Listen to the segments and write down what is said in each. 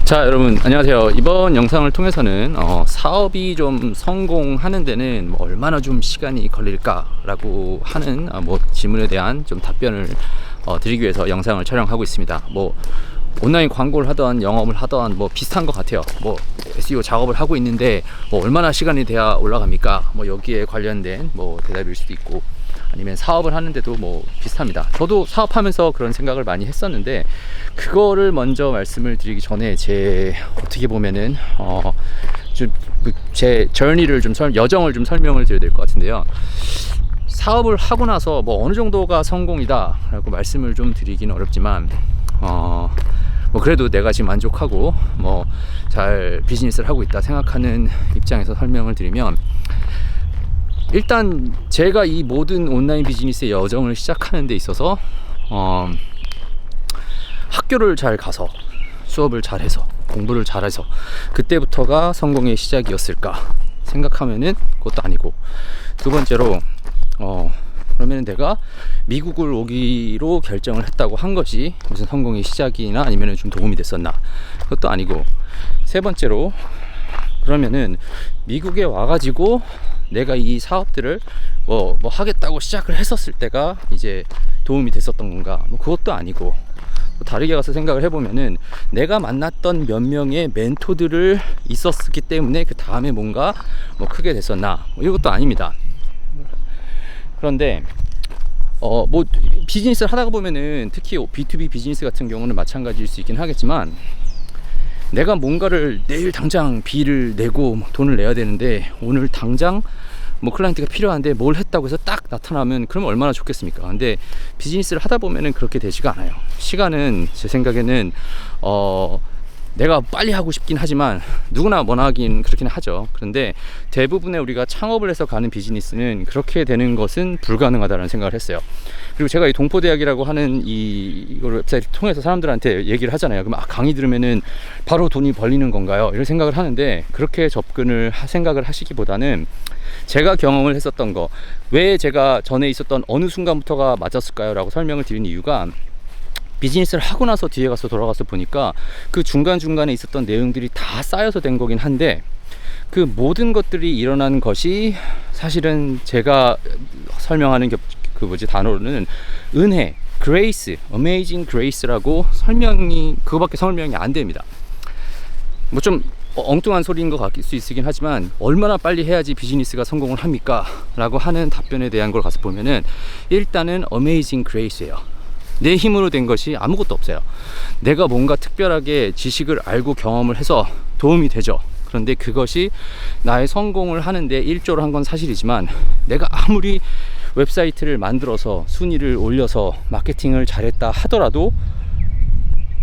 자, 여러분 안녕하세요. 이번 영상을 통해서는 사업이 좀 성공하는 데는 뭐 얼마나 좀 시간이 걸릴까 라고 하는 질문에 대한 좀 답변을 드리기 위해서 영상을 촬영하고 있습니다. 뭐 온라인 광고를 하던 영업을 하던 뭐 비슷한 것 같아요. 뭐 SEO 작업을 하고 있는데 뭐 얼마나 시간이 돼야 올라갑니까? 뭐 여기에 관련된 뭐 대답일 수도 있고, 아니면 사업을 하는데도 뭐 비슷합니다. 저도 사업하면서 그런 생각을 많이 했었는데, 그거를 먼저 말씀을 드리기 전에 제 어떻게 보면은 제 저니를 좀 여정을 좀 설명을 드려야 될 것 같은데요. 사업을 하고 나서 뭐 어느 정도가 성공이다 라고 말씀을 좀 드리기는 어렵지만, 뭐 그래도 내가 지금 만족하고 뭐 잘 비즈니스를 하고 있다 생각하는 입장에서 설명을 드리면, 일단 제가 이 모든 온라인 비즈니스의 여정을 시작하는 데 있어서 학교를 잘 가서 수업을 잘해서 공부를 잘해서 그때부터가 성공의 시작이었을까 생각하면은 그것도 아니고, 두 번째로 그러면 내가 미국을 오기로 결정을 했다고 한 것이 무슨 성공의 시작이나 아니면 좀 도움이 됐었나, 그것도 아니고, 세 번째로 그러면은 미국에 와가지고 내가 이 사업들을 뭐 하겠다고 시작을 했었을 때가 이제 도움이 됐었던 건가, 뭐 그것도 아니고, 또 다르게 가서 생각을 해보면은 내가 만났던 몇 명의 멘토들을 있었기 때문에 그 다음에 뭔가 뭐 크게 됐었나, 뭐 이것도 아닙니다. 그런데 뭐 비즈니스를 하다가 보면은 특히 B2B 비즈니스 같은 경우는 마찬가지일 수 있긴 하겠지만, 내가 뭔가를 내일 당장 비를 내고 돈을 내야 되는데 오늘 당장 뭐 클라이언트가 필요한데 뭘 했다고 해서 딱 나타나면 그러면 얼마나 좋겠습니까? 근데 비즈니스를 하다 보면은 그렇게 되지가 않아요. 시간은 제 생각에는 내가 빨리 하고 싶긴 하지만 누구나 원하긴 그렇긴 하죠. 그런데 대부분의 우리가 창업을 해서 가는 비즈니스는 그렇게 되는 것은 불가능하다는 생각을 했어요. 그리고 제가 이 동포대학이라고 하는 이걸 웹사이트를 통해서 사람들한테 얘기를 하잖아요. 그럼 강의 들으면은 바로 돈이 벌리는 건가요? 이런 생각을 하는데, 그렇게 접근을 생각을 하시기보다는 제가 경험을 했었던 거, 왜 제가 전에 있었던 어느 순간부터가 맞았을까요? 라고 설명을 드린 이유가, 비즈니스를 하고 나서 뒤에 가서 돌아가서 보니까 그 중간중간에 있었던 내용들이 다 쌓여서 된 거긴 한데, 그 모든 것들이 일어난 것이 사실은 제가 설명하는 단어로는 은혜, grace, amazing grace라고 그거밖에 설명이 안 됩니다. 뭐 좀 엉뚱한 소리인 것 같을 수 있긴 하지만, 얼마나 빨리 해야지 비즈니스가 성공을 합니까? 라고 하는 답변에 대한 걸 가서 보면은 일단은 amazing grace예요. 내 힘으로 된 것이 아무것도 없어요. 내가 뭔가 특별하게 지식을 알고 경험을 해서 도움이 되죠. 그런데 그것이 나의 성공을 하는데 일조를 한 건 사실이지만, 내가 아무리 웹사이트를 만들어서 순위를 올려서 마케팅을 잘했다 하더라도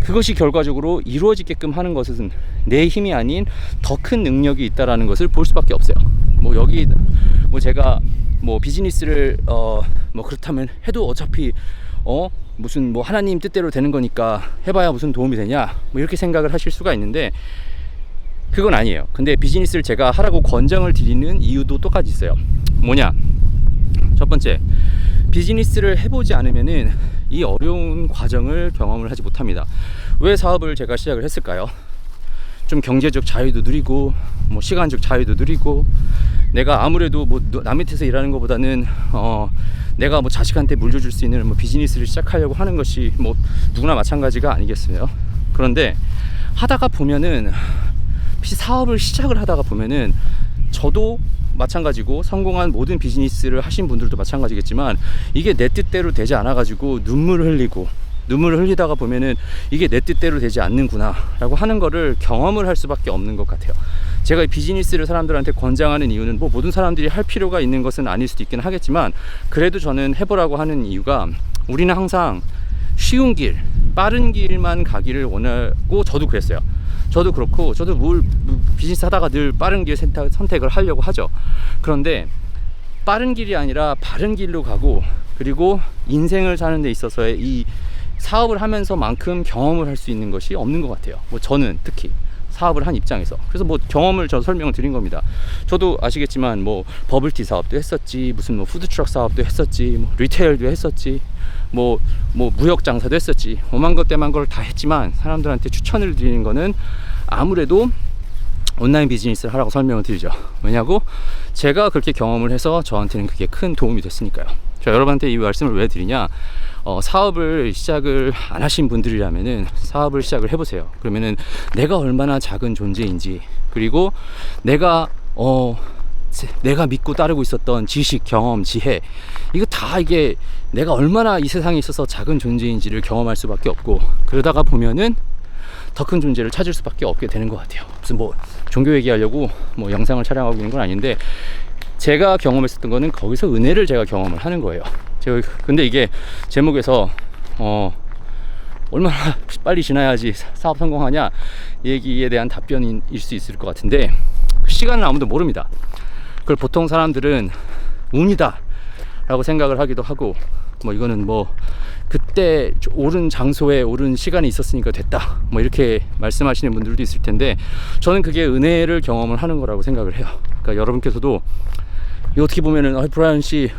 그것이 결과적으로 이루어지게끔 하는 것은 내 힘이 아닌 더 큰 능력이 있다라는 것을 볼 수밖에 없어요. 뭐 여기 뭐 제가 뭐 비즈니스를 뭐 그렇다면 해도 어차피 무슨 뭐 하나님 뜻대로 되는 거니까 해봐야 무슨 도움이 되냐, 뭐 이렇게 생각을 하실 수가 있는데, 그건 아니에요. 근데 비즈니스를 제가 하라고 권장을 드리는 이유도 똑같이 있어요. 뭐냐, 첫 번째, 비즈니스를 해보지 않으면은 이 어려운 과정을 경험을 하지 못합니다. 왜 사업을 제가 시작을 했을까요? 좀 경제적 자유도 누리고, 뭐 시간적 자유도 누리고, 내가 아무래도 뭐 남 밑에서 일하는 것보다는 내가 뭐 자식한테 물려줄 수 있는 뭐 비즈니스를 시작하려고 하는 것이 뭐 누구나 마찬가지가 아니겠어요? 그런데 하다가 보면은, 사업을 시작을 하다가 보면은, 저도 마찬가지고 성공한 모든 비즈니스를 하신 분들도 마찬가지겠지만, 이게 내 뜻대로 되지 않아 가지고 눈물을 흘리다가 보면은 이게 내 뜻대로 되지 않는구나 라고 하는 거를 경험을 할 수밖에 없는 것 같아요. 제가 이 비즈니스를 사람들한테 권장하는 이유는 뭐 모든 사람들이 할 필요가 있는 것은 아닐 수도 있긴 하겠지만, 그래도 저는 해보라고 하는 이유가, 우리는 항상 쉬운 길, 빠른 길만 가기를 원하고, 저도 그랬어요. 저도 그렇고, 저도 비즈니스 하다가 늘 빠른 길 선택을 하려고 하죠. 그런데 빠른 길이 아니라 바른 길로 가고, 그리고 인생을 사는 데 있어서의 이 사업을 하면서만큼 경험을 할 수 있는 것이 없는 것 같아요. 뭐 저는 특히 사업을 한 입장에서. 그래서 뭐 경험을 저 설명을 드린 겁니다. 저도 아시겠지만 뭐 버블티 사업도 했었지, 무슨 뭐 푸드트럭 사업도 했었지, 뭐 리테일도 했었지, 뭐 무역 장사도 했었지, 오만 것 때만 걸 다 했지만, 사람들한테 추천을 드리는 거는 아무래도 온라인 비즈니스를 하라고 설명을 드리죠. 왜냐고? 제가 그렇게 경험을 해서 저한테는 그게 큰 도움이 됐으니까요. 자, 여러분한테 이 말씀을 왜 드리냐? 사업을 시작을 안 하신 분들이라면은 사업을 시작을 해보세요. 그러면은 내가 얼마나 작은 존재인지, 그리고 내가 믿고 따르고 있었던 지식, 경험, 지혜, 이거 다 이게 내가 얼마나 이 세상에 있어서 작은 존재인지를 경험할 수밖에 없고, 그러다가 보면은 더 큰 존재를 찾을 수밖에 없게 되는 것 같아요. 무슨 뭐 종교 얘기하려고 뭐 영상을 촬영하고 있는 건 아닌데, 제가 경험했었던 거는 거기서 은혜를 제가 경험을 하는 거예요. 근데 이게 제목에서 얼마나 빨리 지나야지 사업 성공하냐 얘기에 대한 답변일 수 있을 것 같은데, 시간은 아무도 모릅니다. 그걸 보통 사람들은 운이다 라고 생각을 하기도 하고, 뭐 이거는 뭐 그때 옳은 장소에 옳은 시간이 있었으니까 됐다, 뭐 이렇게 말씀하시는 분들도 있을 텐데, 저는 그게 은혜를 경험을 하는 거라고 생각을 해요. 그러니까 여러분께서도 이거 어떻게 보면은 브라이언 씨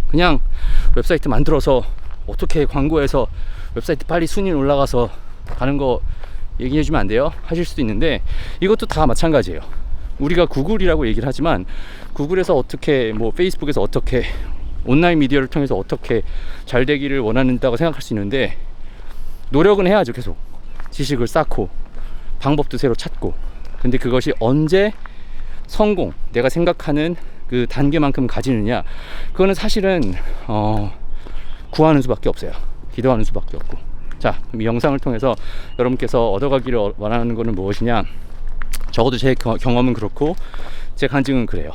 그냥 웹사이트 만들어서 어떻게 광고해서 웹사이트 빨리 순위 올라가서 가는 거 얘기해 주면 안 돼요? 하실 수도 있는데, 이것도 다 마찬가지예요. 우리가 구글이라고 얘기를 하지만 구글에서 어떻게, 뭐 페이스북에서 어떻게, 온라인 미디어를 통해서 어떻게 잘 되기를 원한다고 생각할 수 있는데, 노력은 해야죠. 계속 지식을 쌓고 방법도 새로 찾고. 근데 그것이 언제 성공, 내가 생각하는 그 단계만큼 가지느냐, 그거는 사실은 구하는 수밖에 없어요. 기도하는 수밖에 없고. 자, 그럼 이 영상을 통해서 여러분께서 얻어가기를 원하는 것은 무엇이냐? 적어도 제 경험은 그렇고 제 간증은 그래요.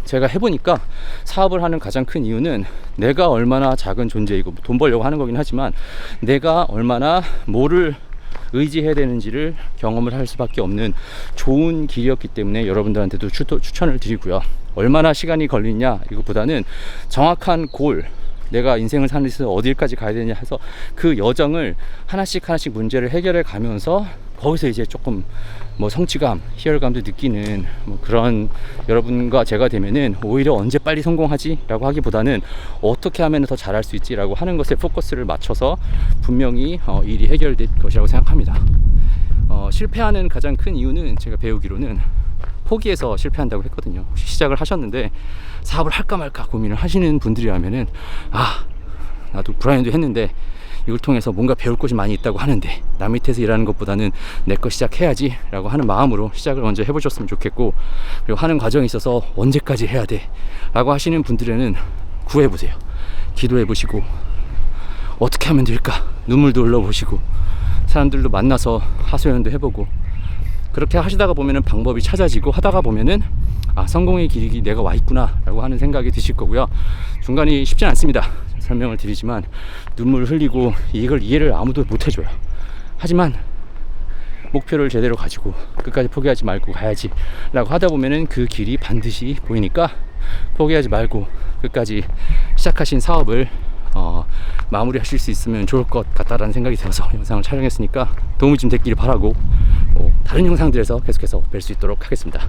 제가 해보니까 사업을 하는 가장 큰 이유는 내가 얼마나 작은 존재이고, 돈 벌려고 하는 거긴 하지만 내가 얼마나 뭐를 의지해야 되는지를 경험을 할 수밖에 없는 좋은 길이었기 때문에 여러분들한테도 추천을 드리고요. 얼마나 시간이 걸리냐 이것보다는 정확한 골, 내가 인생을 사는 데서 어디까지 가야 되냐 해서 그 여정을 하나씩 문제를 해결해 가면서 거기서 이제 조금 뭐 성취감, 희열감도 느끼는 뭐 그런 여러분과 제가 되면은 오히려 언제 빨리 성공하지 라고 하기보다는 어떻게 하면 더 잘할 수 있지 라고 하는 것에 포커스를 맞춰서 분명히 일이 해결될 것이라고 생각합니다. 실패하는 가장 큰 이유는 제가 배우기로는 포기해서 실패한다고 했거든요. 혹시 시작을 하셨는데 사업을 할까 말까 고민을 하시는 분들이라면은, 나도 브라이언도 했는데 이걸 통해서 뭔가 배울 것이 많이 있다고 하는데 남 밑에서 일하는 것보다는 내 거 시작해야지 라고 하는 마음으로 시작을 먼저 해보셨으면 좋겠고, 그리고 하는 과정에 있어서 언제까지 해야 돼 라고 하시는 분들에는 구해보세요. 기도해보시고 어떻게 하면 될까 눈물도 흘려보시고 사람들도 만나서 하소연도 해보고, 그렇게 하시다가 보면은 방법이 찾아지고, 하다가 보면은 성공의 길이 내가 와 있구나 라고 하는 생각이 드실 거고요. 중간이 쉽진 않습니다. 설명을 드리지만 눈물 흘리고 이걸 이해를 아무도 못 해줘요. 하지만 목표를 제대로 가지고 끝까지 포기하지 말고 가야지 라고 하다 보면은 그 길이 반드시 보이니까 포기하지 말고 끝까지 시작하신 사업을 마무리 하실 수 있으면 좋을 것 같다라는 생각이 들어서 영상을 촬영했으니까 도움이 좀 됐기를 바라고, 다른 영상들에서 계속해서 뵐 수 있도록 하겠습니다.